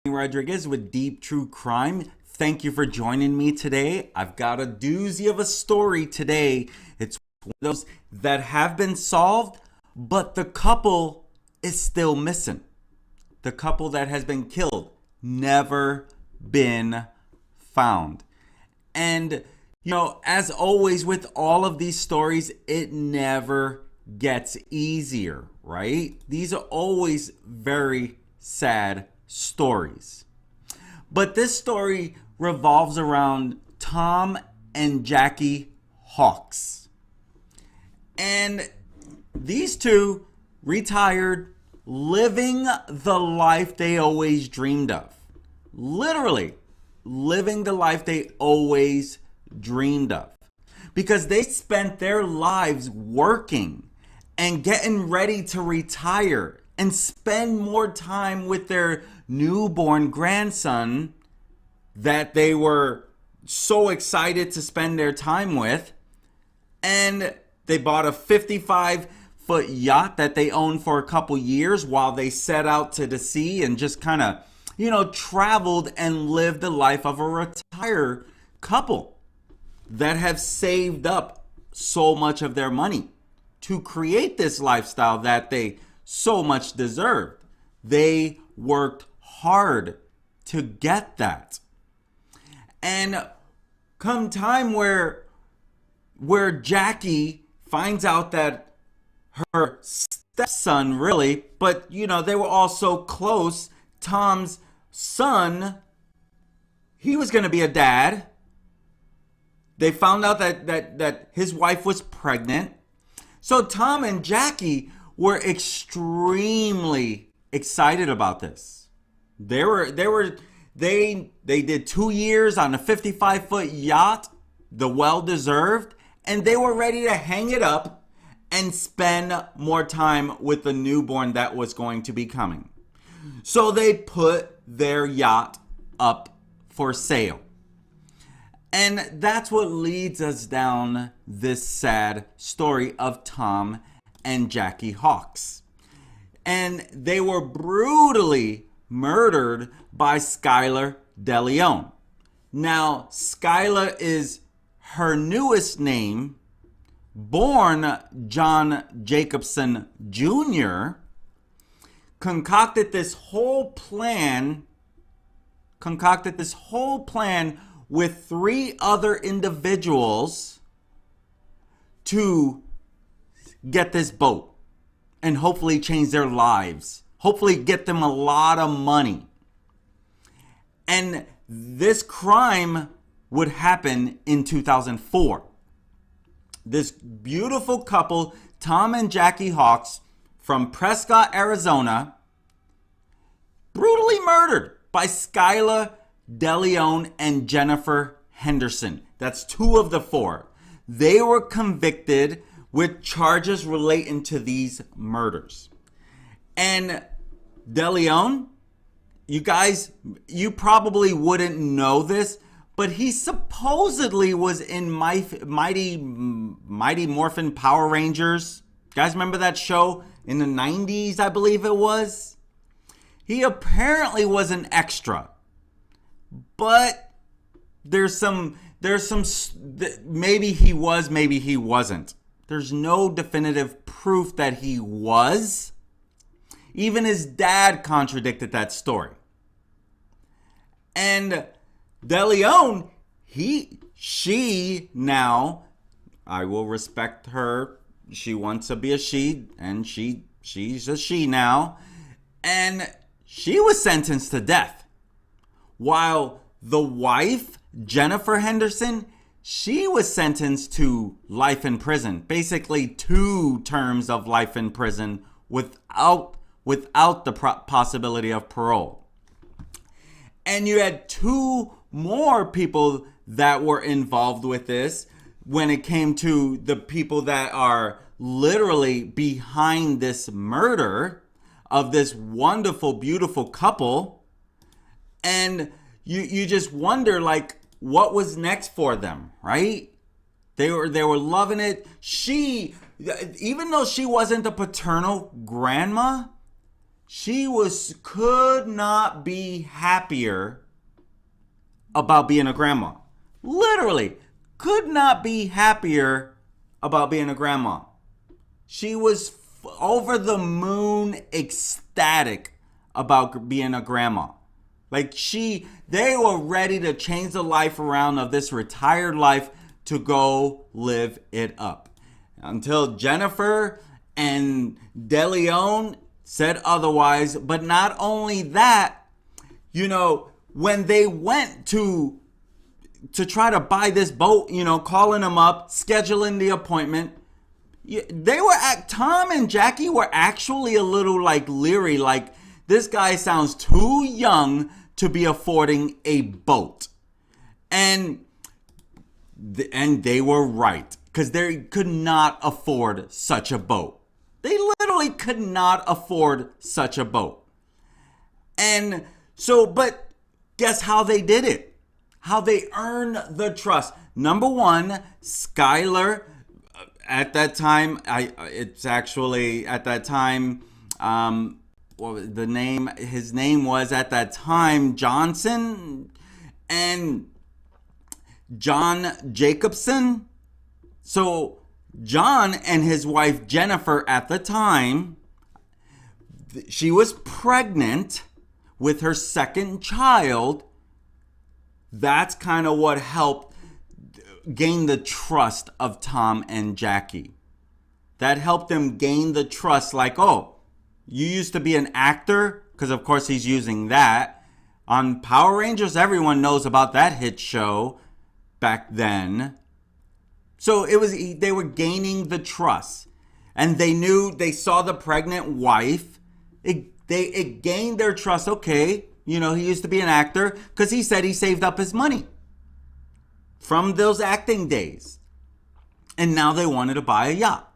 Rodriguez with Deep True Crime. Thank you for joining me today. I've got a doozy of a story today. It's one of those that have been solved, but the couple is still missing. The couple that has been killed, never been found. And, as always with all of these stories, it never gets easier, right? These are always very sad stories. But this story revolves around Tom and Jackie Hawks. And these two retired, living the life they always dreamed of. Literally, living the life they always dreamed of. Because they spent their lives working and getting ready to retire and spend more time with their newborn grandson that they were so excited to spend their time with. And they bought a 55-foot yacht that they owned for a couple years while they set out to the sea and just kind of, traveled and lived the life of a retired couple that have saved up so much of their money to create this lifestyle that they so much deserved. They worked hard to get that. And come time where Jackie finds out that her stepson really, but they were all so close, Tom's son, he was going to be a dad. They found out that his wife was pregnant. So Tom and Jackie were extremely excited about this. They did 2 years on a 55-foot yacht, the well-deserved, and they were ready to hang it up and spend more time with the newborn that was going to be coming. So they put their yacht up for sale. And that's what leads us down this sad story of Tom and Jackie Hawks. And they were brutally murdered by Skylar Deleon. Now, Skylar is her newest name, born John Jacobson Jr., concocted this whole plan with 3 other individuals to get this boat and hopefully change their lives. Hopefully get them a lot of money. And this crime would happen in 2004. This beautiful couple, Tom and Jackie Hawks from Prescott, Arizona, brutally murdered by Skylar Deleon and Jennifer Henderson. That's 2 of the 4. They were convicted with charges relating to these murders. And Deleon, you probably wouldn't know this, but he supposedly was in Mighty Morphin Power Rangers. You guys remember that show in the 90s, I believe it was? He apparently was an extra. But there's some maybe he was, maybe he wasn't. There's no definitive proof that he was. Even his dad contradicted that story. And Deleon, she now, I will respect her. She wants to be a she, and she's a she now. And she was sentenced to death. While the wife, Jennifer Henderson, she was sentenced to life in prison. Basically 2 terms of life in prison without the possibility of parole. And you had 2 more people that were involved with this when it came to the people that are literally behind this murder of this wonderful, beautiful couple. And you just wonder, like, what was next for them, right? They were loving it. She, even though she wasn't the paternal grandma, could not be happier about being a grandma. Literally, could not be happier about being a grandma. She was over the moon ecstatic about being a grandma. Like they were ready to change the life around of this retired life to go live it up. Until Jennifer and Deleon said otherwise. But not only that, when they went to try to buy this boat, calling them up, scheduling the appointment, Tom and Jackie were actually a little leery, like, this guy sounds too young to be affording a boat. And they were right, because they could not afford such a boat. They literally could not afford such a boat. And so, but guess how they did it? How they earned the trust. Number one, Skylar, at that time, his name was at that time Johnson and John Jacobson. So John and his wife Jennifer at the time, she was pregnant with her second child. That's kind of what helped gain the trust of Tom and Jackie. That helped them gain the trust, like, oh, you used to be an actor, because of course he's using that. On Power Rangers, everyone knows about that hit show back then. So they were gaining the trust. And they saw the pregnant wife. It gained their trust. Okay, he used to be an actor, because he said he saved up his money from those acting days. And now they wanted to buy a yacht.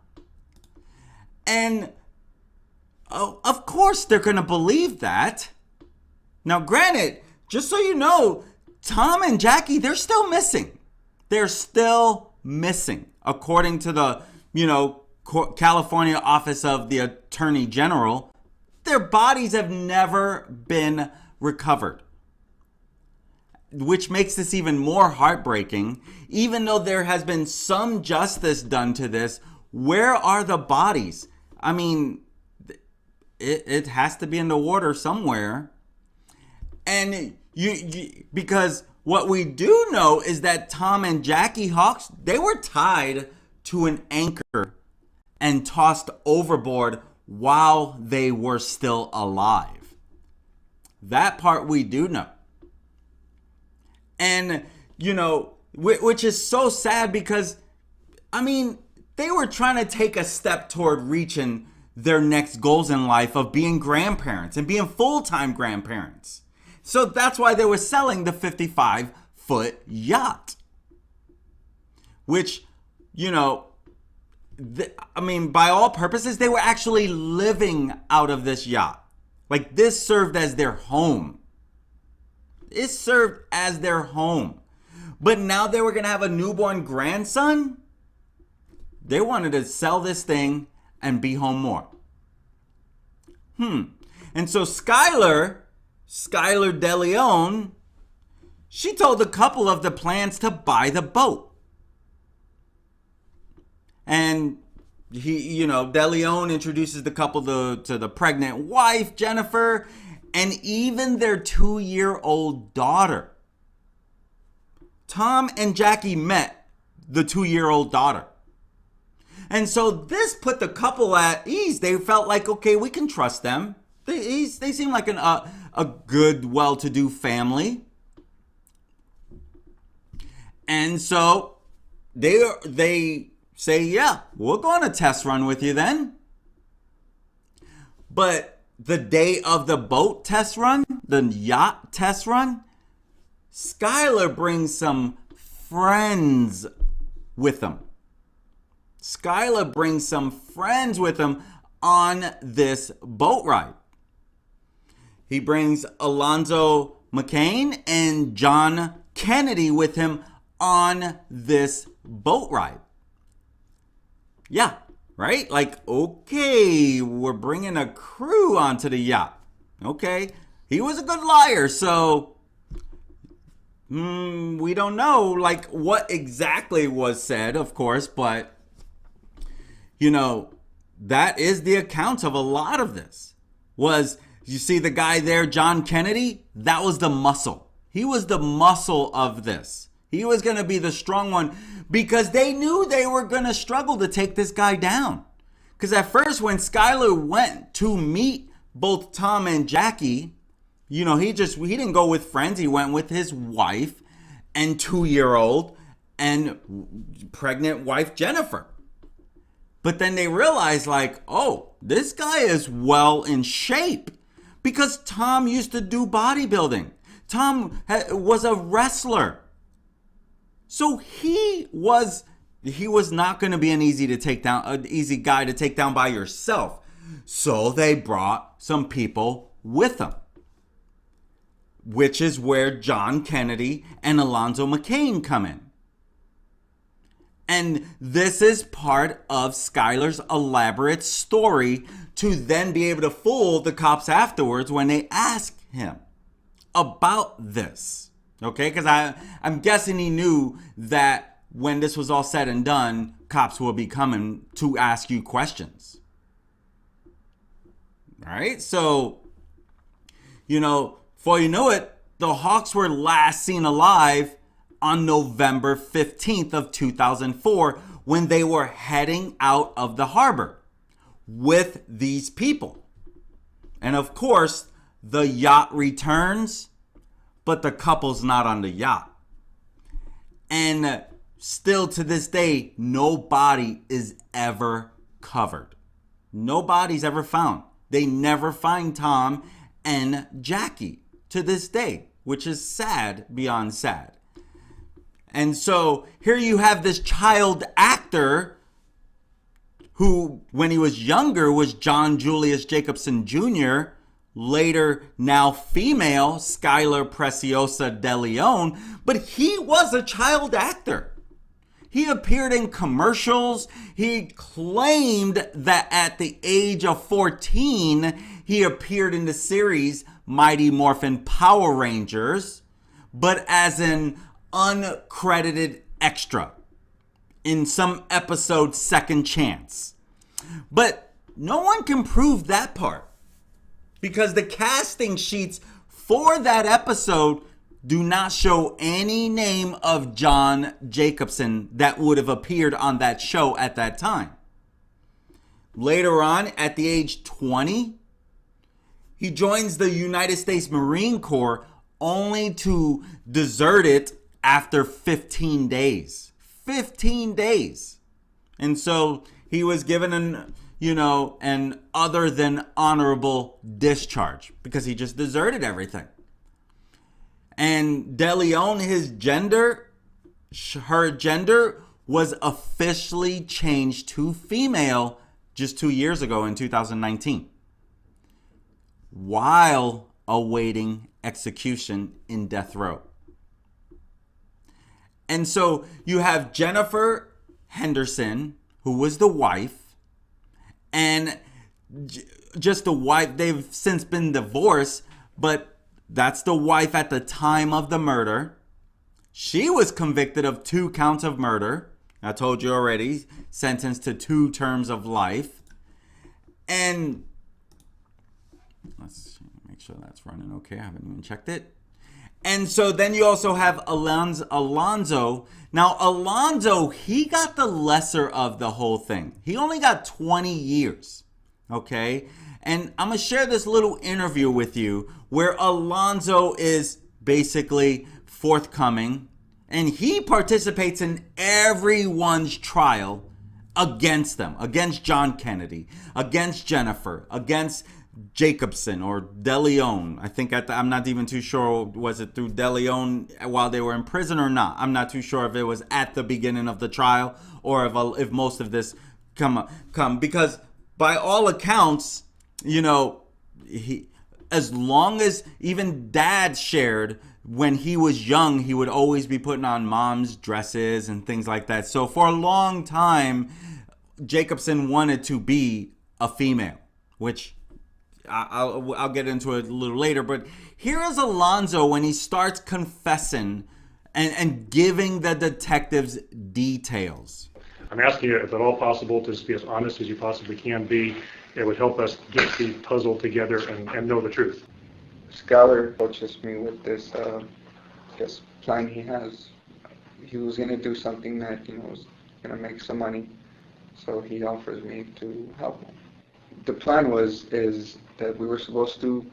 And of course they're going to believe that. Now, granted, just so you know, Tom and Jackie, they're still missing. They're still missing, according to the, California Office of the Attorney General. Their bodies have never been recovered, which makes this even more heartbreaking. Even though there has been some justice done to this, where are the bodies? I mean, it has to be in the water somewhere. And because what we do know is that Tom and Jackie Hawks, they were tied to an anchor and tossed overboard while they were still alive. That part we do know. And, which is so sad, because, they were trying to take a step toward reaching their next goals in life of being grandparents and being full-time grandparents. So that's why they were selling the 55-foot yacht. Which, by all purposes, they were actually living out of this yacht. Like, this served as their home. It served as their home. But now they were going to have a newborn grandson. They wanted to sell this thing and be home more. And so Skylar Deleon, she told the couple of the plans to buy the boat. And Deleon introduces the couple to the pregnant wife, Jennifer, and even their 2-year-old daughter. Tom and Jackie met the 2-year-old daughter. And so this put the couple at ease. They felt like, okay, we can trust them. They seem like a good, well-to-do family. And so they say, yeah, we'll go on a test run with you then. But the day of the boat test run, the yacht test run, Skylar brings some friends with him. Skylar brings some friends with him on this boat ride. He brings Alonso Machain and John Kennedy with him on this boat ride. Yeah, right? Like, okay, we're bringing a crew onto the yacht. Okay, he was a good liar, so we don't know like what exactly was said, of course, but that is the account of a lot of this. Was, you see the guy there, John Kennedy? That was the muscle. He was the muscle of this. He was going to be the strong one because they knew they were going to struggle to take this guy down. Because at first, when Skylar went to meet both Tom and Jackie, he didn't go with friends. He went with his wife and 2-year-old and pregnant wife Jennifer. But then they realized, like, oh, this guy is well in shape because Tom used to do bodybuilding. Tom was a wrestler. So he was not going to be an easy guy to take down by yourself. So they brought some people with them, which is where John Kennedy and Alonso Machain come in. And this is part of Skylar's elaborate story to then be able to fool the cops afterwards when they ask him about this. Okay, because I'm guessing he knew that when this was all said and done, cops will be coming to ask you questions. All right, so, before you know it, the Hawks were last seen alive on November 15th of 2004 when they were heading out of the harbor with these people. And of course, the yacht returns, but the couple's not on the yacht. And still to this day, no body is ever covered. No body's ever found. They never find Tom and Jackie to this day, which is sad beyond sad. And so here you have this child actor who, when he was younger, was John Julius Jacobson Jr., later now female, Skylar Preciosa Deleon, but he was a child actor. He appeared in commercials. He claimed that at the age of 14, he appeared in the series Mighty Morphin Power Rangers, but as an uncredited extra in some episode Second Chance. But no one can prove that part because the casting sheets for that episode do not show any name of John Jacobson that would have appeared on that show at that time. Later on, at the age 20, he joins the United States Marine Corps only to desert it after 15 days. 15 days. And so he was given an other than honorable discharge because he just deserted everything. And Deleon, her gender was officially changed to female just 2 years ago in 2019 while awaiting execution in death row. And so you have Jennifer Henderson, who was the wife, and just the wife. They've since been divorced, but that's the wife at the time of the murder. She was convicted of 2 counts of murder. I told you already, sentenced to 2 terms of life. And let's make sure that's running okay. I haven't even checked it. And so then you also have Alonso. Now, Alonso, he got the lesser of the whole thing. He only got 20 years, okay? And I'm going to share this little interview with you where Alonso is basically forthcoming. And he participates in everyone's trial against them. Against John Kennedy, against Jennifer, against Jacobson or Deleon. I think I'm not even too sure, was it through Deleon while they were in prison or not? I'm not too sure if it was at the beginning of the trial or if most of this come because by all accounts, he, as long as even Dad shared when he was young, he would always be putting on mom's dresses and things like that. So for a long time, Jacobson wanted to be a female, which I'll get into it a little later. But here is Alonso when he starts confessing and giving the detectives details. I'm asking you, if at all possible, to just be as honest as you possibly can be. It would help us get the puzzle together and know the truth. Skylar approaches me with this plan he has. He was going to do something that, was going to make some money. So he offers me to help him. The plan is that we were supposed to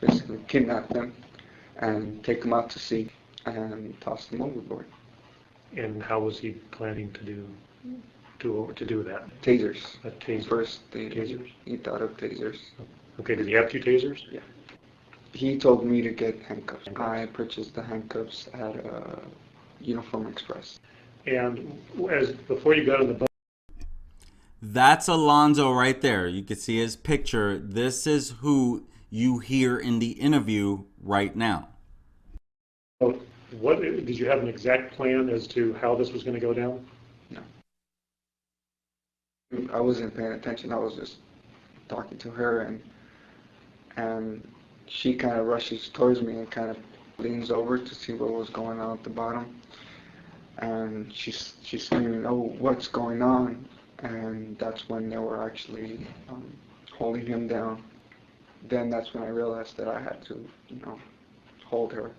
basically kidnap them and take them out to sea and toss them overboard. And how was he planning to do that? Tasers. A taser. First, tasers. He thought of tasers. Okay, did he have 2 tasers? Yeah. He told me to get handcuffs. I purchased the handcuffs at Uniform Express. And before you got on the boat. That's Alonso right there. You can see his picture. This is who you hear in the interview right now. What did you have an exact plan as to how this was going to go down? No. I wasn't paying attention. I was just talking to her, and she kind of rushes towards me and kind of leans over to see what was going on at the bottom. And she's screaming, "Oh, what's going on?" And that's when they were actually holding him down. Then that's when I realized that I had to, hold her.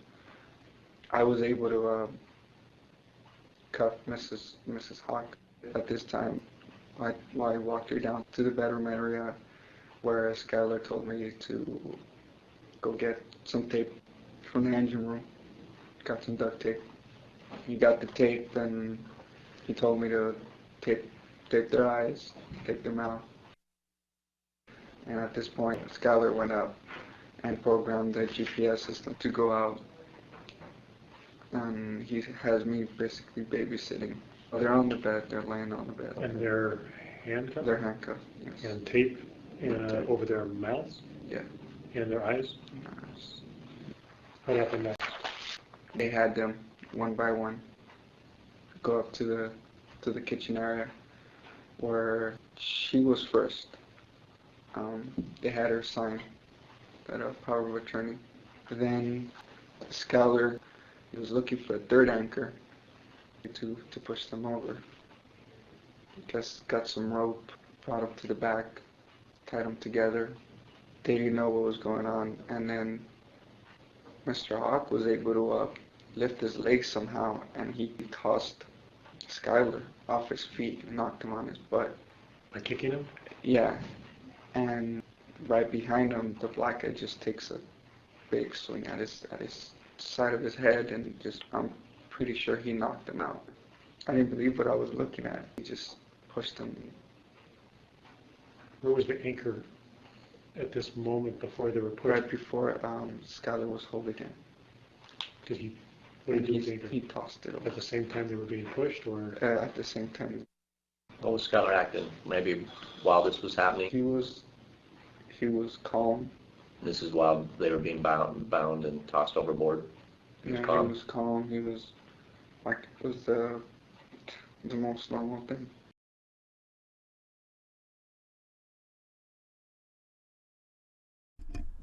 I was able to cuff Mrs. Hawk. At this time, I walked her down to the bedroom area where Skylar told me to go get some tape from the engine room. Got some duct tape. He got the tape and he told me to tape their eyes, tape their mouth. And at this point, Skylar went up and programmed the GPS system to go out. And he has me basically babysitting. They're on the bed, they're laying on the bed. And they're handcuffed? They're handcuffed, yes. And tape over their mouths? Yeah. And their eyes? What happened next? They had them one by one go up to the kitchen area where she was first. They had her sign that a power of attorney. Then Skylar, he was looking for a third anchor to push them over. Just got some rope, brought them to the back, tied them together. They didn't know what was going on, and then Mr. Hawk was able to lift his legs somehow, and he tossed Skylar off his feet and knocked him on his butt. By kicking him? Yeah, and right behind him, the black guy just takes a big swing at his side of his head, and I'm pretty sure he knocked him out. I didn't believe what I was looking at. He just pushed him. Where was the anchor at this moment before they were pushed? Right before Skylar was holding him. What did he do with the anchor? He tossed it over. At the same time they were being pushed, or? At the same time. What was Skylar acting? Maybe while this was happening? He was calm. This is while they were being bound and tossed overboard. He was calm. He was like, it was the most normal thing.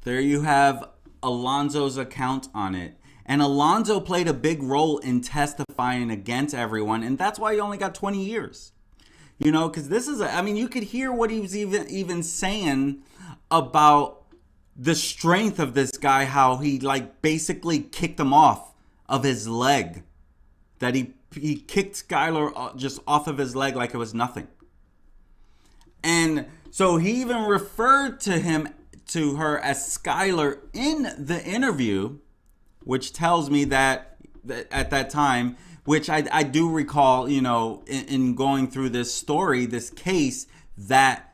There you have Alonso's account on it. And Alonso played a big role in testifying against everyone, and that's why he only got 20 years. Because this is, you could hear what he was even saying about the strength of this guy, how he basically kicked him off of his leg. That he kicked Skylar just off of his leg like it was nothing. And so he even referred to her as Skylar in the interview, which tells me that at that time, which I do recall, in going through this story, this case, that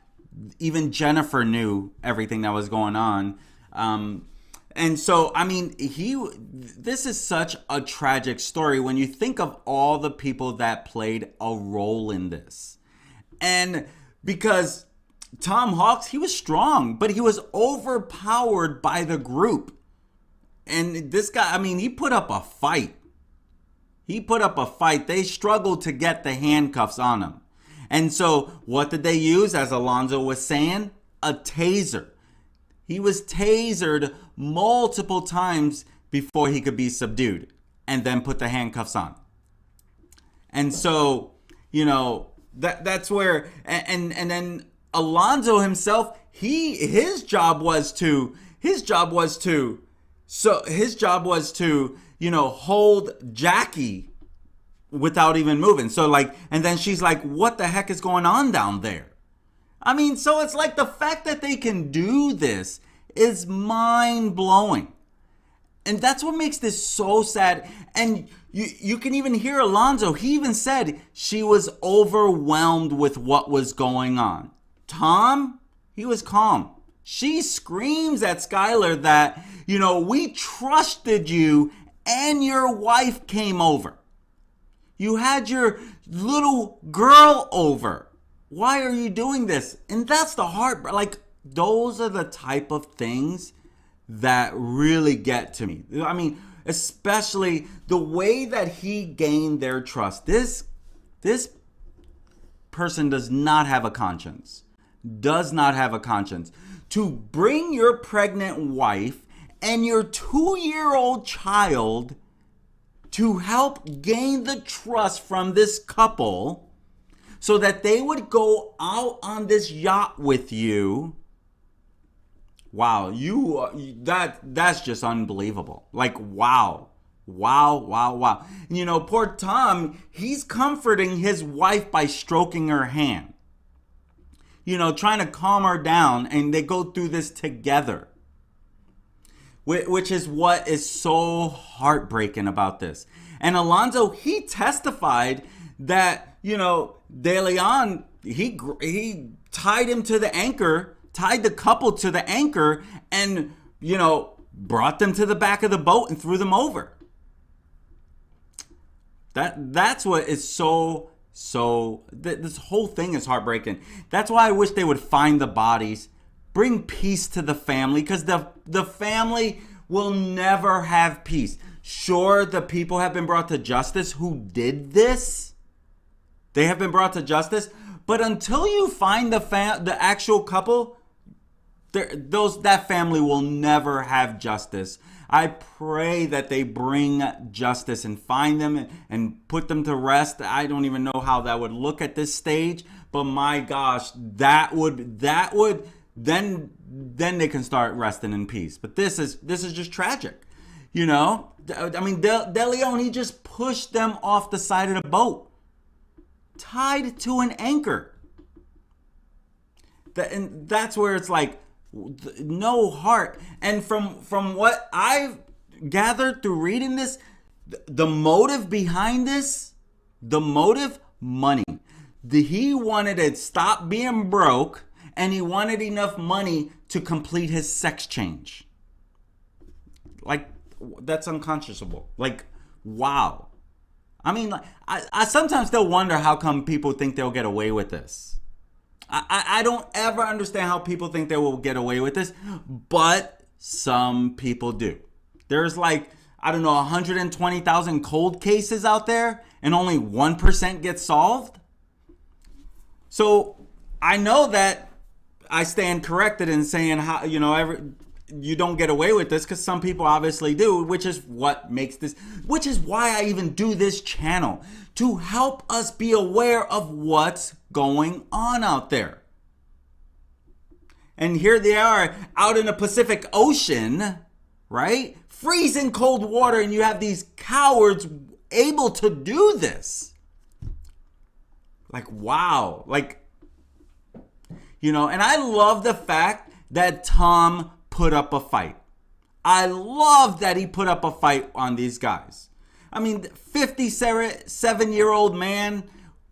even Jennifer knew everything that was going on. And so, this is such a tragic story when you think of all the people that played a role in this. And because Tom Hawks, he was strong, but he was overpowered by the group. And this guy, he put up a fight. They struggled to get the handcuffs on him. And so what did they use, as Alonso was saying? A taser. He was tasered multiple times before he could be subdued and then put the handcuffs on. And so, that's where, and then Alonso himself, his job was to hold Jackie without even moving. So and then she's like, what the heck is going on down there? I mean, so it's like the fact that they can do this is mind-blowing. And that's what makes this so sad. And you can even hear Alonso. He even said she was overwhelmed with what was going on. Tom, he was calm. She screams at Skylar that, we trusted you and your wife came over. You had your little girl over. Why are you doing this? And that's the heart. Those are the type of things that really get to me. I mean, especially the way that he gained their trust. This person does not have a conscience. Does not have a conscience. To bring your pregnant wife and your 2-year-old child to help gain the trust from this couple so that they would go out on this yacht with you. Wow, that's just unbelievable. Wow. Poor Tom, he's comforting his wife by stroking her hand. Trying to calm her down, and they go through this together. Which is what is so heartbreaking about this. And Alonso, he testified that, Deleon, he tied him to the anchor, tied the couple to the anchor, and, brought them to the back of the boat and threw them over. That's what is so this whole thing is heartbreaking. That's why I wish they would find the bodies, bring peace to the family, because the family will never have peace. Sure, the people have been brought to justice who did this. They have been brought to justice, but until you find the actual couple, that family will never have justice. I pray that they bring justice and find them and put them to rest. I don't even know how that would look at this stage, but my gosh, that would then they can start resting in peace. But this is just tragic. I mean, Deleon, he just pushed them off the side of the boat, tied to an anchor. And that's where it's like, no heart. And from what I've gathered through reading this, the motive behind this, money. He wanted to stop being broke, and he wanted enough money to complete his sex change. That's unconscionable. Wow. I mean, I sometimes still wonder how come people think they'll get away with this. I don't ever understand how people think they will get away with this, but some people do. There's 120,000 cold cases out there, and only 1% gets solved. So I know that I stand corrected in saying how you don't get away with this, because some people obviously do, which is what makes this, which is why I even do this channel, to help us be aware of what's going on out there. And here they are out in the Pacific Ocean, right? Freezing cold water, and you have these cowards able to do this. Wow. And I love the fact that Tom put up a fight. I love that he put up a fight on these guys. I mean, 57-year-old man,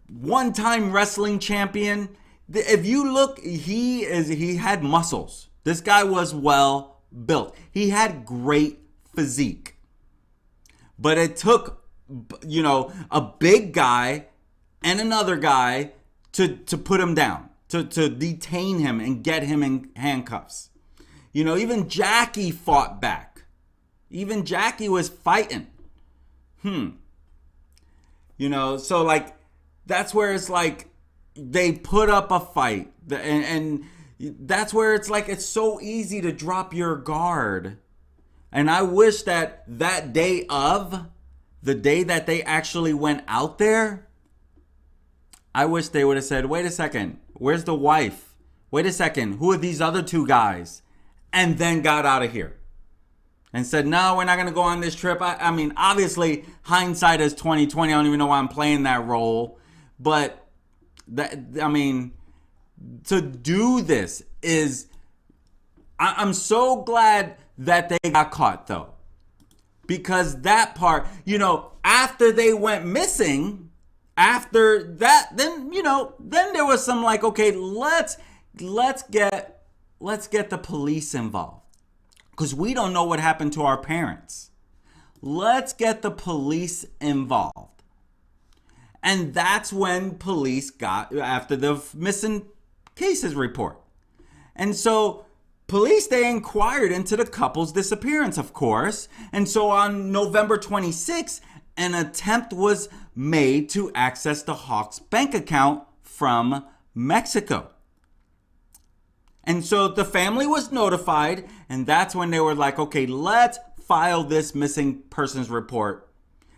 one-time wrestling champion. If you look, he had muscles. This guy was well built. He had great physique. But it took, a big guy and another guy to put him down, to detain him and get him in handcuffs. Even Jackie fought back. Even Jackie was fighting. So that's where it's they put up a fight. And that's where it's like, it's so easy to drop your guard. And I wish that the day that they actually went out there, I wish they would have said, wait a second, where's the wife? Wait a second, who are these other two guys? And then got out of here. And said, no, we're not going to go on this trip. I mean, obviously, hindsight is 2020. I don't even know why I'm playing that role. But, to do this is... I'm so glad that they got caught, though. Because that part, after they went missing, after that, then there was some like, okay, let's get the police involved. Because we don't know what happened to our parents. Let's get the police involved. And that's when police got, after the missing cases report. And so police, they inquired into the couple's disappearance, of course. And so on November 26th, an attempt was made to access the Hawks' bank account from Mexico. And so the family was notified, and that's when they were like, okay, let's file this missing persons report.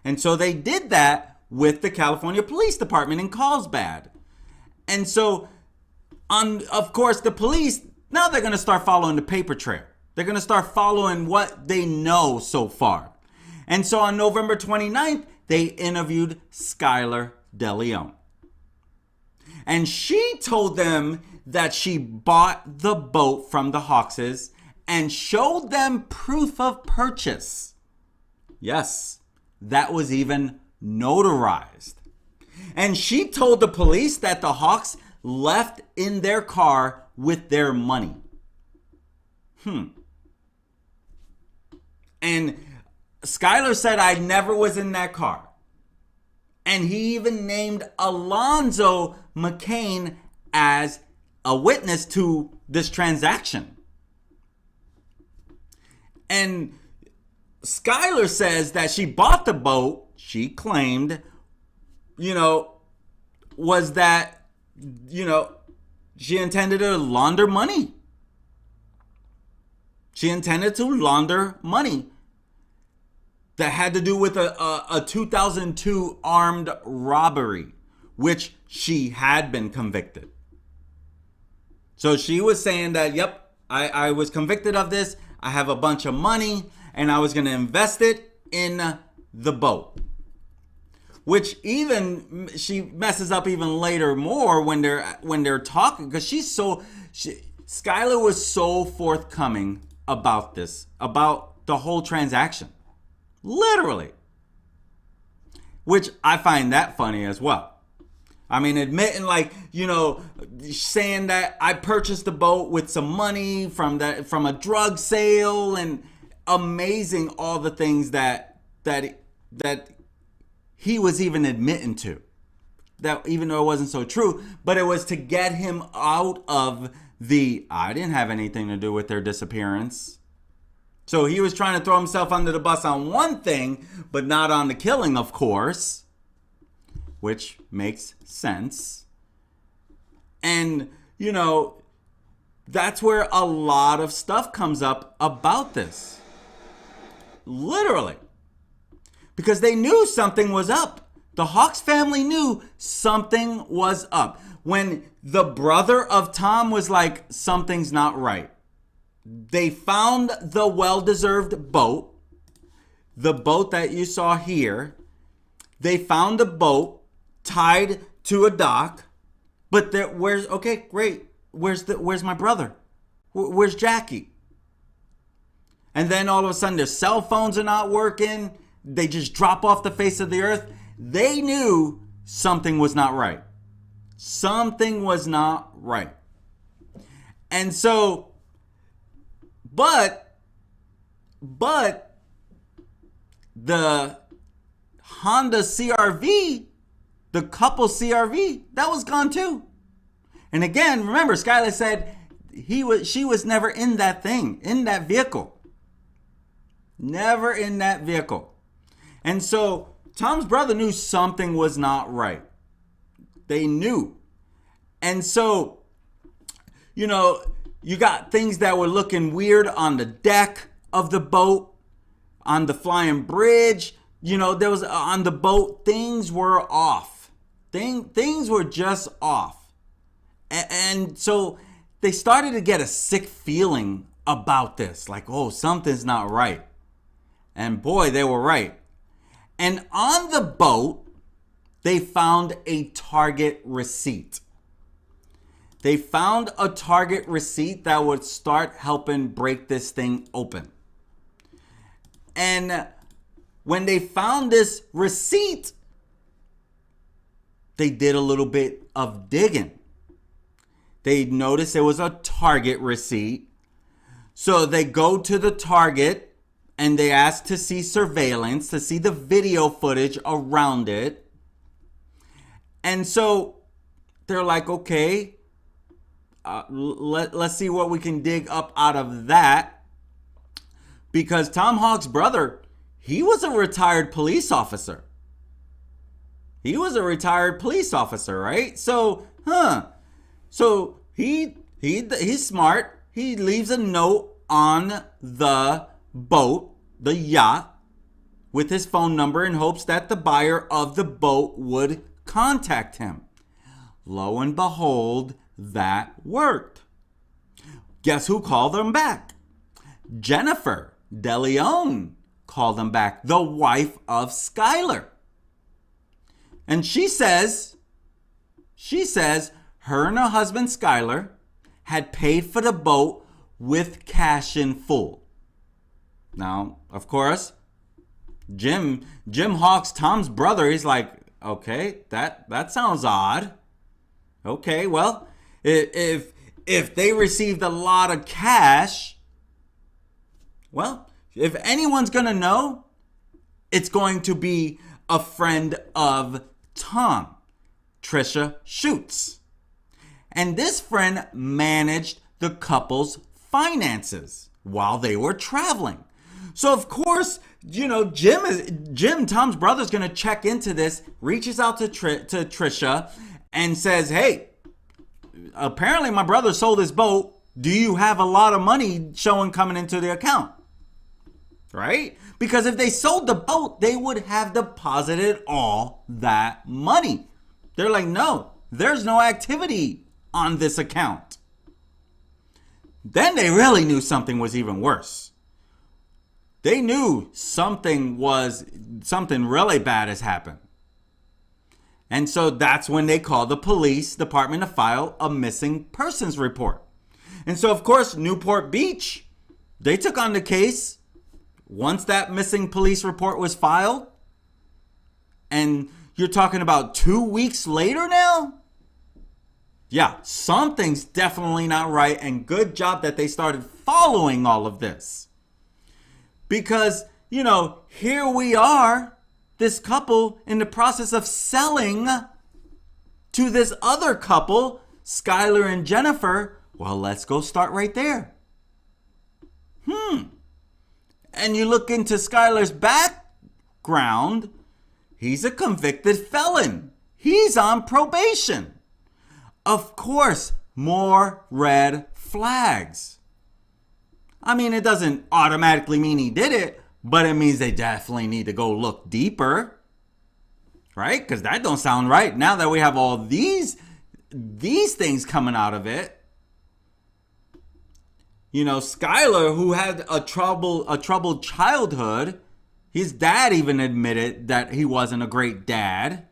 And so they did that with the California Police Department in Carlsbad. And so, of course, the police, now they're going to start following the paper trail. They're going to start following what they know so far. And so on November 29th, they interviewed Skylar Deleon. And she told them that she bought the boat from the Hawkses and showed them proof of purchase. Yes, that was even notarized. And she told the police that the Hawks left in their car with their money. And Skylar said, I never was in that car. And he even named Alonso Machain as a witness to this transaction. And Skylar says that she bought the boat, she claimed, was that, she intended to launder money. She intended to launder money that had to do with a 2002 armed robbery, which she had been convicted. So she was saying that, yep, I was convicted of this. I have a bunch of money and I was going to invest it in the boat. Which even she messes up even later more when they're talking, because Skylar was so forthcoming about this, about the whole transaction. Literally. Which I find that funny as well. I mean, admitting saying that I purchased the boat with some money from a drug sale, and amazing all the things that he was even admitting to. That even though it wasn't so true, but it was to get him out of I didn't have anything to do with their disappearance. So he was trying to throw himself under the bus on one thing, but not on the killing, of course. Which makes sense. And, that's where a lot of stuff comes up about this. Literally. Because they knew something was up. The Hawks family knew something was up. When the brother of Tom was like, something's not right. They found the well-deserved boat. The boat that you saw here. They found the boat tied to a dock. But where's my brother? Where's Jackie? And then all of a sudden their cell phones are not working. They just drop off the face of the earth. They knew something was not right. Something was not right. And so, but the Honda CRV, the couple CRV, that was gone too. And again, remember, Skylar said she was never in that thing, in that vehicle. Never in that vehicle. And so Tom's brother knew something was not right. They knew. And so, you got things that were looking weird on the deck of the boat, on the flying bridge. There was on the boat, things were off. Things were just off. And so they started to get a sick feeling about this. Like, oh, something's not right. And boy, they were right. And on the boat, they found a Target receipt. They found a Target receipt that would start helping break this thing open. And when they found this receipt, they did a little bit of digging. They noticed it was a Target receipt. So they go to the Target and they ask to see surveillance, to see the video footage around it. And so they're like, okay, let's see what we can dig up out of that. Because Tom Hawk's brother, he was a retired police officer. He was a retired police officer, right? So, So he's smart. He leaves a note on the boat, the yacht, with his phone number in hopes that the buyer of the boat would contact him. Lo and behold, that worked. Guess who called them back? Jennifer Deleon called them back, the wife of Skylar. And she says her and her husband Skylar had paid for the boat with cash in full. Now, of course, Jim Hawks, Tom's brother, he's like, okay, that sounds odd. Okay, well, if they received a lot of cash, well, if anyone's going to know, it's going to be a friend of Tom, Tricia Schutz. And this friend managed the couple's finances while they were traveling. So of course, Jim, Tom's brother, is going to check into this, reaches out to Tricia and says, hey, apparently my brother sold his boat. Do you have a lot of money showing coming into the account? Right? Because if they sold the boat, they would have deposited all that money. They're like, no, there's no activity on this account. Then they really knew something was even worse. They knew something really bad has happened. And so that's when they called the police department to file a missing persons report. And so, of course, Newport Beach, they took on the case once that missing police report was filed. And you're talking about 2 weeks later now? Yeah, something's definitely not right. And good job that they started following all of this. Because, here we are, this couple in the process of selling to this other couple, Skylar and Jennifer. Well, let's go start right there. And you look into Skylar's background, he's a convicted felon. He's on probation. Of course, more red flags. I mean, it doesn't automatically mean he did it, but it means they definitely need to go look deeper. Right? Because that don't sound right. Now that we have all these things coming out of it. Skylar, who had a troubled childhood, his dad even admitted that he wasn't a great dad.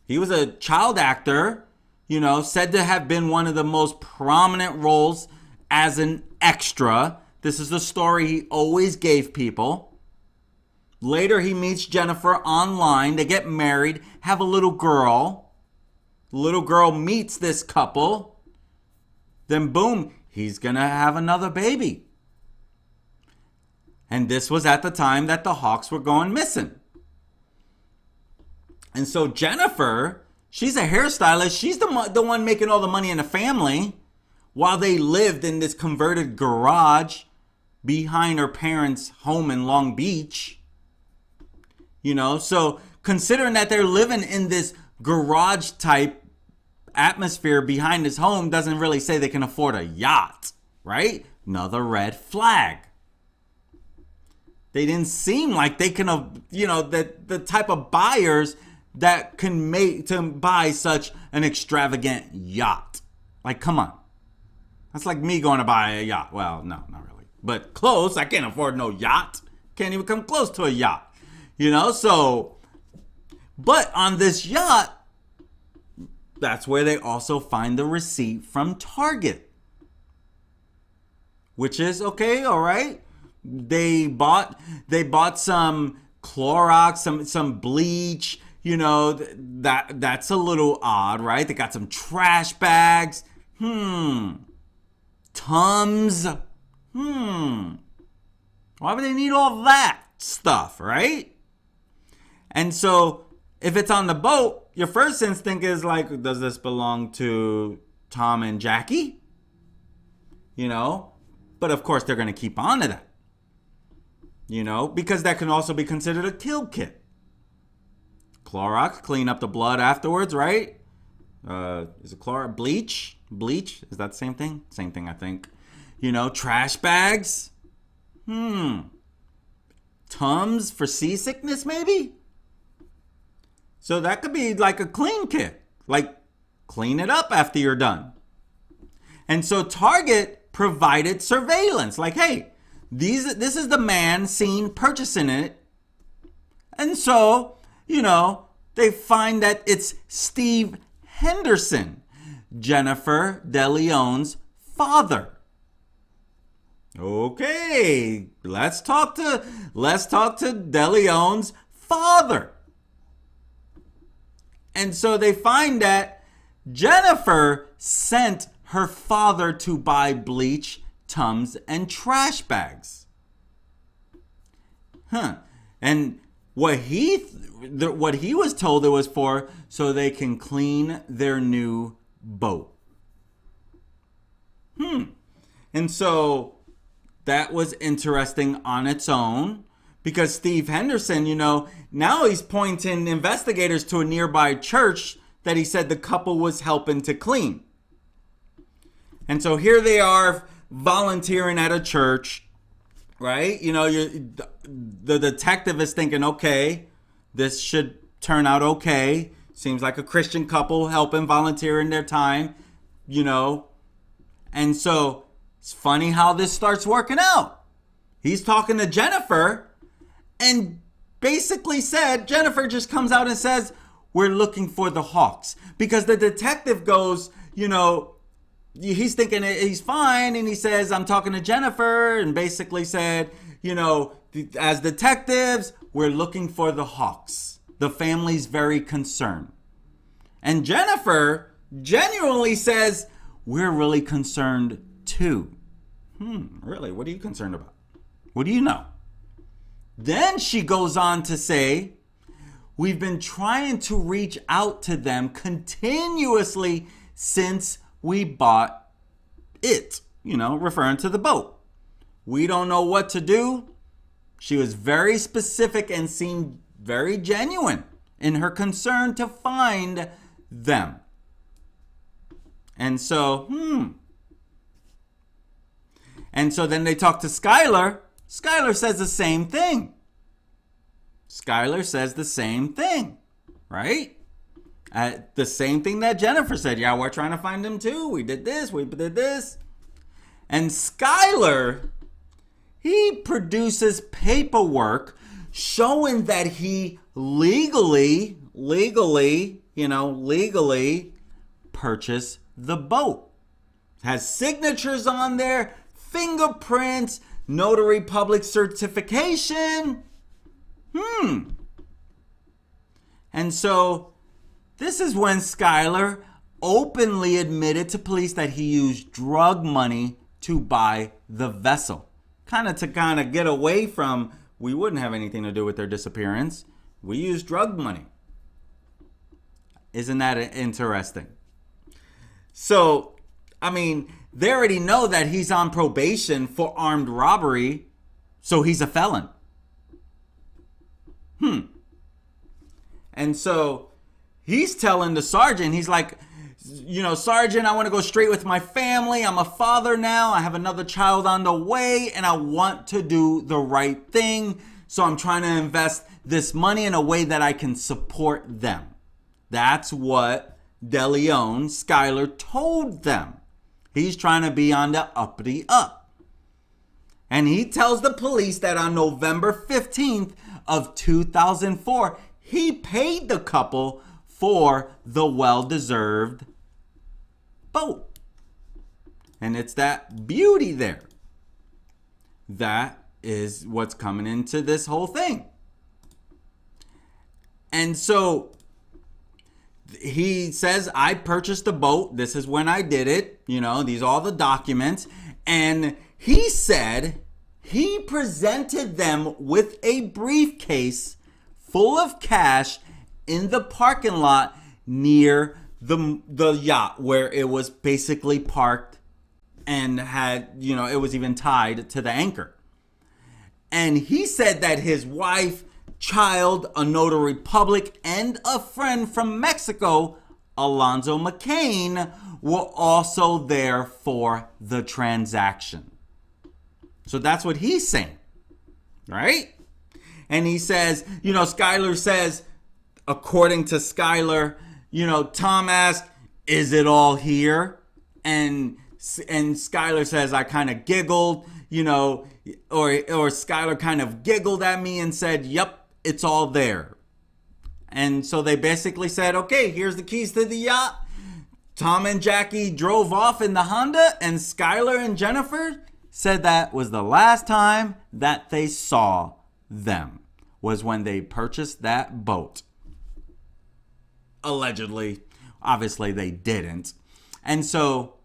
He was a child actor, said to have been one of the most prominent roles as an extra. This is the story he always gave people. Later, he meets Jennifer online. They get married, have a little girl. The little girl meets this couple. Then boom, he's going to have another baby. And this was at the time that the Hawks were going missing. And so Jennifer, she's a hairstylist. She's the one making all the money in the family while they lived in this converted garage behind her parents' home in Long Beach. So considering that they're living in this garage type atmosphere behind his home doesn't really say they can afford a yacht, right? Another red flag. They didn't seem like they can, the type of buyers that can make to buy such an extravagant yacht. Like, come on. That's like me going to buy a yacht. Well, no, not really. But close. I can't afford no yacht. Can't even come close to a yacht. So, but on this yacht, that's where they also find the receipt from Target. Which is, okay, all right. They bought some Clorox, some bleach, that's a little odd, right? They got some trash bags. Tums. Why would they need all that stuff, right? And so if it's on the boat, your first instinct is like, does this belong to Tom and Jackie? But of course they're going to keep on to that. Because that can also be considered a kill kit. Clorox, clean up the blood afterwards, right? Is it Clorox? Bleach? Bleach? Is that the same thing? Same thing, I think. Trash bags? Tums for seasickness, maybe? So that could be like a clean kit. Like, clean it up after you're done. And so Target provided surveillance. Like, hey, this is the man seen purchasing it. And so, they find that it's Steve Henderson, Jennifer Deleon's father. Okay, let's talk to Deleon's father. And so they find that Jennifer sent her father to buy bleach, Tums, and trash bags. And what he was told it was for, so they can clean their new boat. And so that was interesting on its own, because Steve Henderson, now he's pointing investigators to a nearby church that he said the couple was helping to clean. And so here they are volunteering at a church, right? The detective is thinking, okay, this should turn out okay. Seems like a Christian couple helping, volunteering their time, And so it's funny how this starts working out. He's talking to Jennifer and basically said, Jennifer just comes out and says, we're looking for the Hawks. Because the detective goes, he's thinking he's fine. And he says, I'm talking to Jennifer, and basically said, as detectives, we're looking for the Hawks. The family's very concerned. And Jennifer genuinely says, we're really concerned too. Really? What are you concerned about? What do you know? Then she goes on to say, we've been trying to reach out to them continuously since we bought it, referring to the boat. We don't know what to do. She was very specific and seemed very genuine in her concern to find them. And so, And so then they talk to Skylar. Skylar says the same thing. Right? The same thing that Jennifer said. Yeah, we're trying to find him too. We did this. And Skylar, he produces paperwork showing that he legally purchased the boat. Has signatures on there, fingerprints, notary public certification. And so this is when Skylar openly admitted to police that he used drug money to buy the vessel. Kind of get away from, we wouldn't have anything to do with their disappearance. We used drug money. Isn't that interesting? So, they already know that he's on probation for armed robbery, so he's a felon. And so he's telling the sergeant, he's like, Sergeant, I want to go straight with my family. I'm a father now. I have another child on the way, and I want to do the right thing. So I'm trying to invest this money in a way that I can support them. That's what Deleon, Skylar, told them. He's trying to be on the uppity up. And he tells the police that on November 15th of 2004, he paid the couple for the well-deserved boat. And it's that beauty there. That is what's coming into this whole thing. And so he says, I purchased the boat. This is when I did it. These are all the documents. And he said he presented them with a briefcase full of cash in the parking lot near the yacht where it was basically parked and had, it was even tied to the anchor. And he said that his wife, child, a notary public, and a friend from Mexico, Alonso Machain, were also there for the transaction. So that's what he's saying, right? And he says, Skylar says, according to Skylar, Tom asked, is it all here? And Skylar says, I kind of giggled, or Skylar kind of giggled at me and said, yep, it's all there. And so they basically said, okay, here's the keys to the yacht. Tom and Jackie drove off in the Honda, and Skylar and Jennifer said that was the last time that they saw them, was when they purchased that boat. Allegedly. Obviously, they didn't. And so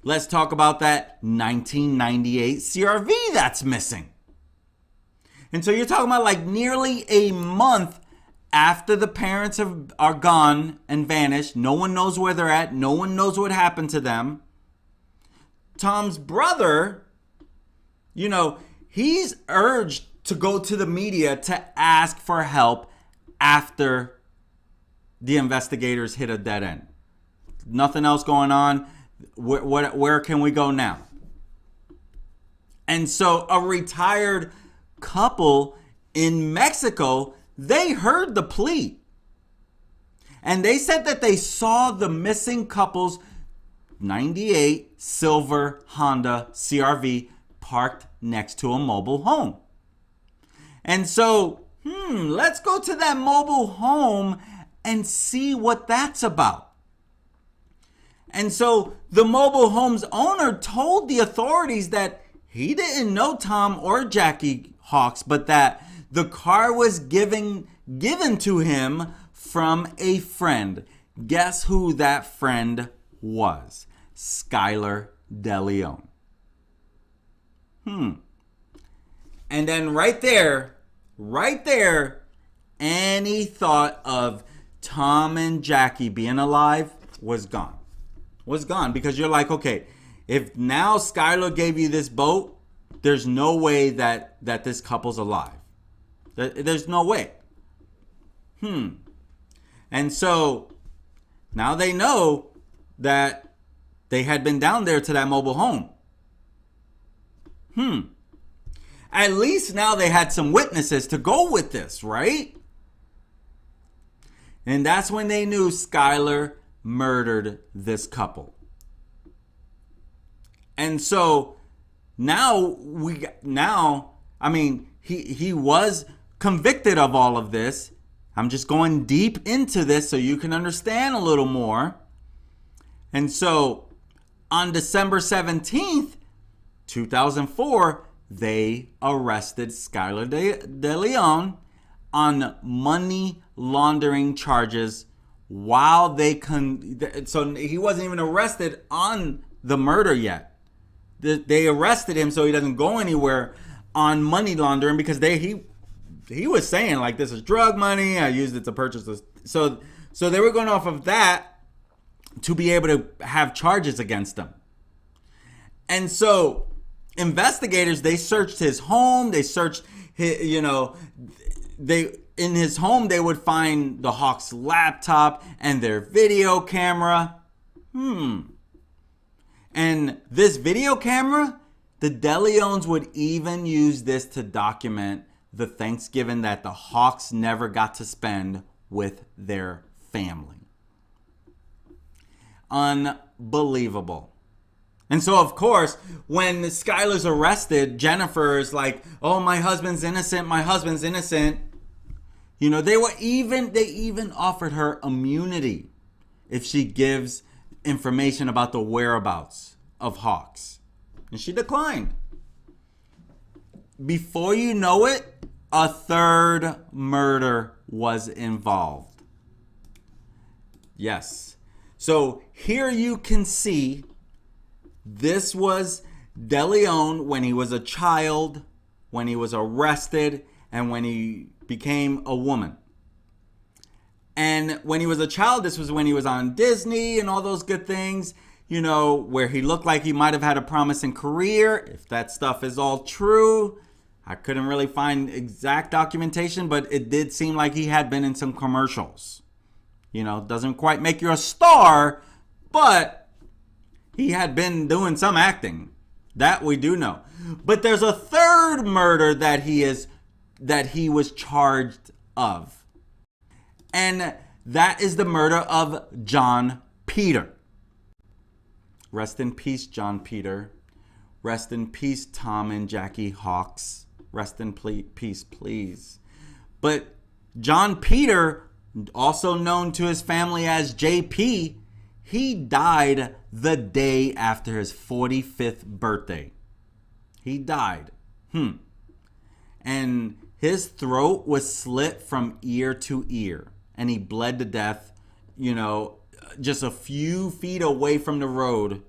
let's talk about that 1998 CRV that's missing. And so you're talking about like nearly a month after the parents are gone and vanished. No one knows where they're at. No one knows what happened to them. Tom's brother, he's urged to go to the media to ask for help after the investigators hit a dead end. Nothing else going on. Where can we go now? And so a retired couple in Mexico, they heard the plea. And they said that they saw the missing couple's 98 silver Honda CRV parked next to a mobile home. And so, let's go to that mobile home and see what that's about. And so the mobile home's owner told the authorities that he didn't know Tom or Jackie Hawks, but that the car was given to him from a friend. Guess who that friend was? Skylar Deleon. And then right there, any thought of Tom and Jackie being alive was gone. Because you're like, okay, if now Skylar gave you this boat, there's no way that this couple's alive. There's no way. And so now they know that they had been down there to that mobile home. At least now they had some witnesses to go with this, right? And that's when they knew Skylar murdered this couple. And so now he was convicted of all of this. I'm just going deep into this so you can understand a little more. And so on December 17th, 2004, they arrested Skylar Deleon on money laundering charges while so he wasn't even arrested on the murder yet. They arrested him so he doesn't go anywhere on money laundering because he was saying like, this is drug money, I used it to purchase this. So they were going off of that to be able to have charges against him. And so investigators, they searched his home, they searched his, in his home, they would find the Hawks' laptop and their video camera. And this video camera, the Deleons would even use this to document the Thanksgiving that the Hawks never got to spend with their family. Unbelievable. And so, of course, when Skylar's arrested, Jennifer's like, oh, my husband's innocent, my husband's innocent. You know, they even offered her immunity if she gives information about the whereabouts of Hawks. And she declined. Before you know it, a third murder was involved. Yes. So here you can see this was Deleon when he was a child, when he was arrested, and when he became a woman. And when he was a child, this was when he was on Disney and all those good things, you know, where he looked like he might have had a promising career. If that stuff is all true, I couldn't really find exact documentation, but it did seem like he had been in some commercials. You know, doesn't quite make you a star, but he had been doing some acting. That we do know. But there's a third murder that he was charged of. And that is the murder of John Peter. Rest in peace, John Peter. Rest in peace, Tom and Jackie Hawks. Rest in peace, please. But John Peter, also known to his family as JP, he died the day after his 45th birthday. He died. And his throat was slit from ear to ear. And he bled to death, you know, just a few feet away from the road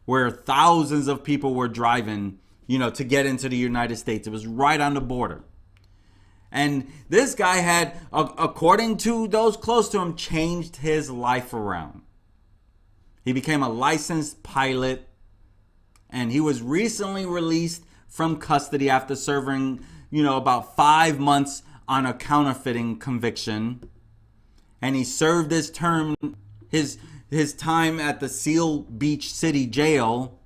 where thousands of people were driving, you know, to get into the United States. It was right on the border. And this guy had, according to those close to him, changed his life around. He became a licensed pilot, and he was recently released from custody after serving, you know, about 5 months on a counterfeiting conviction. And he served his term, his time at the Seal Beach City Jail.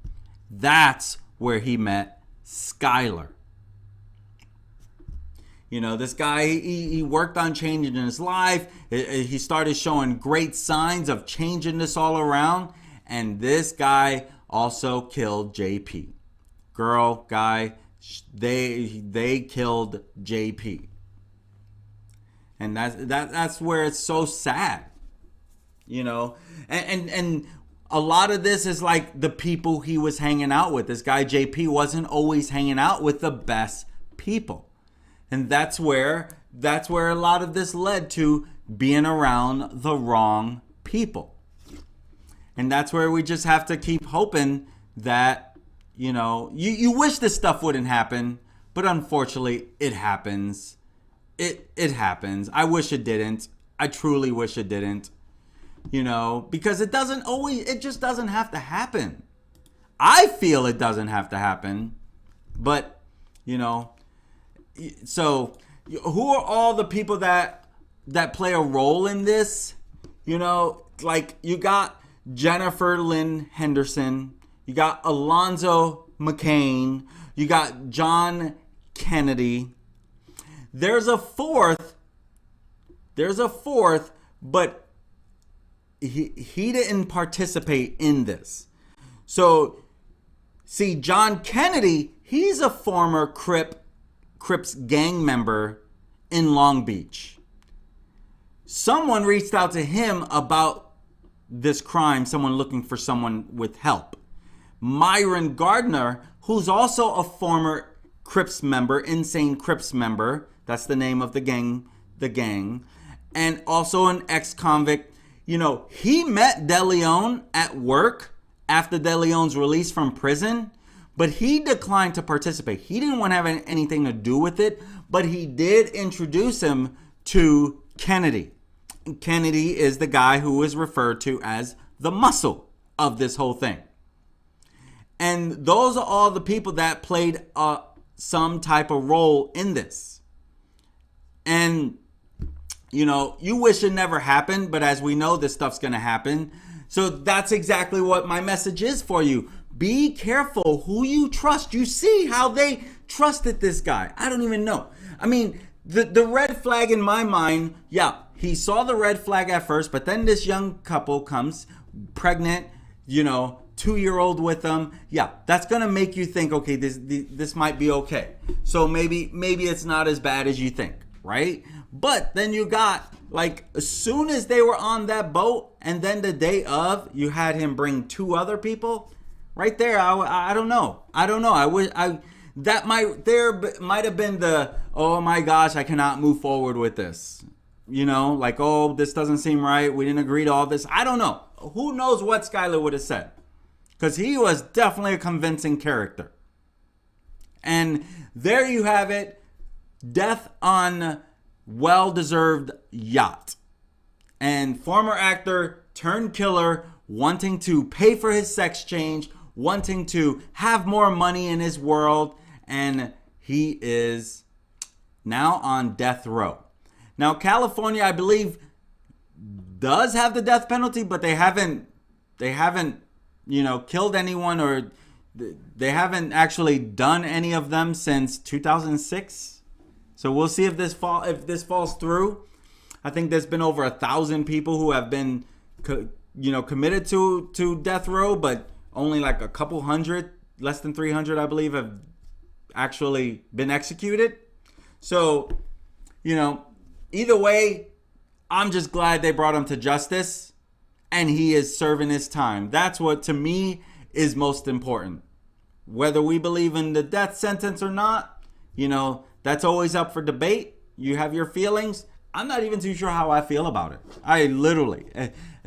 That's where he met Skylar. You know, this guy, he worked on changing his life. He started showing great signs of changing this all around. And this guy also killed JP. Girl, guy, they killed JP. And that's where it's so sad, you know. And a lot of this is like the people he was hanging out with. This guy JP wasn't always hanging out with the best people. And that's where a lot of this led to being around the wrong people. And that's where we just have to keep hoping that, you know, you wish this stuff wouldn't happen, but unfortunately it happens. It happens. I wish it didn't. I truly wish it didn't. You know, because it just doesn't have to happen. I feel it doesn't have to happen. But, you know, so who are all the people that play a role in this? You know, like you got Jennifer Lynn Henderson, you got Alonso Machain, you got John Kennedy. There's a fourth, but he didn't participate in this. So, see, John Kennedy, he's a former Crips gang member in Long Beach. Someone reached out to him about this crime, someone looking for someone with help. Myron Gardner, who's also a former Crips member, Insane Crips member, that's the name of the gang, and also an ex-convict. You know, he met Deleon at work after Deleon's release from prison, but he declined to participate. He didn't want to have anything to do with it, but he did introduce him to Kennedy. Kennedy is the guy who is referred to as the muscle of this whole thing. And those are all the people that played some type of role in this. And you know, you wish it never happened, but as we know, this stuff's going to happen. So that's exactly what my message is for you. Be careful who you trust. You see how they trusted this guy. I don't even know. I mean, the red flag in my mind, yeah, he saw the red flag at first, but then this young couple comes, pregnant, you know, 2-year-old with them. Yeah, that's going to make you think, okay, this might be okay. So maybe it's not as bad as you think, right? But then you got, like, as soon as they were on that boat, and then the day of, you had him bring 2 other people. Right there, I don't know. That might have been the, oh my gosh, I cannot move forward with this. You know, like, oh, this doesn't seem right. We didn't agree to all this. I don't know. Who knows what Skylar would have said? Because he was definitely a convincing character. And there you have it. Death on well-deserved yacht. And former actor turned killer wanting to pay for his sex change, wanting to have more money in his world, and he is now on death row. Now, California, I believe, does have the death penalty, but they haven't, you know, killed anyone, or they haven't actually done any of them since 2006. So we'll see if this falls through. I think there's been over 1,000 people who have been, you know, committed to death row, but only like a couple hundred, less than 300, I believe, have actually been executed. So, you know, either way, I'm just glad they brought him to justice, and he is serving his time. That's what, to me, is most important. Whether we believe in the death sentence or not, you know, that's always up for debate. You have your feelings. I'm not even too sure how I feel about it. I literally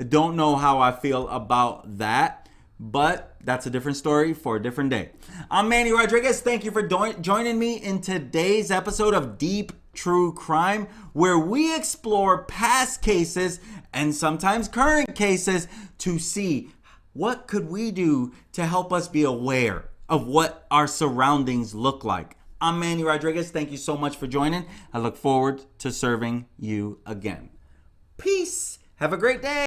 don't know how I feel about that. But that's a different story for a different day. I'm Manny Rodriguez. Thank you for joining me in today's episode of Deep True Crime, where we explore past cases and sometimes current cases to see what could we do to help us be aware of what our surroundings look like. I'm Manny Rodriguez. Thank you so much for joining. I look forward to serving you again. Peace. Have a great day.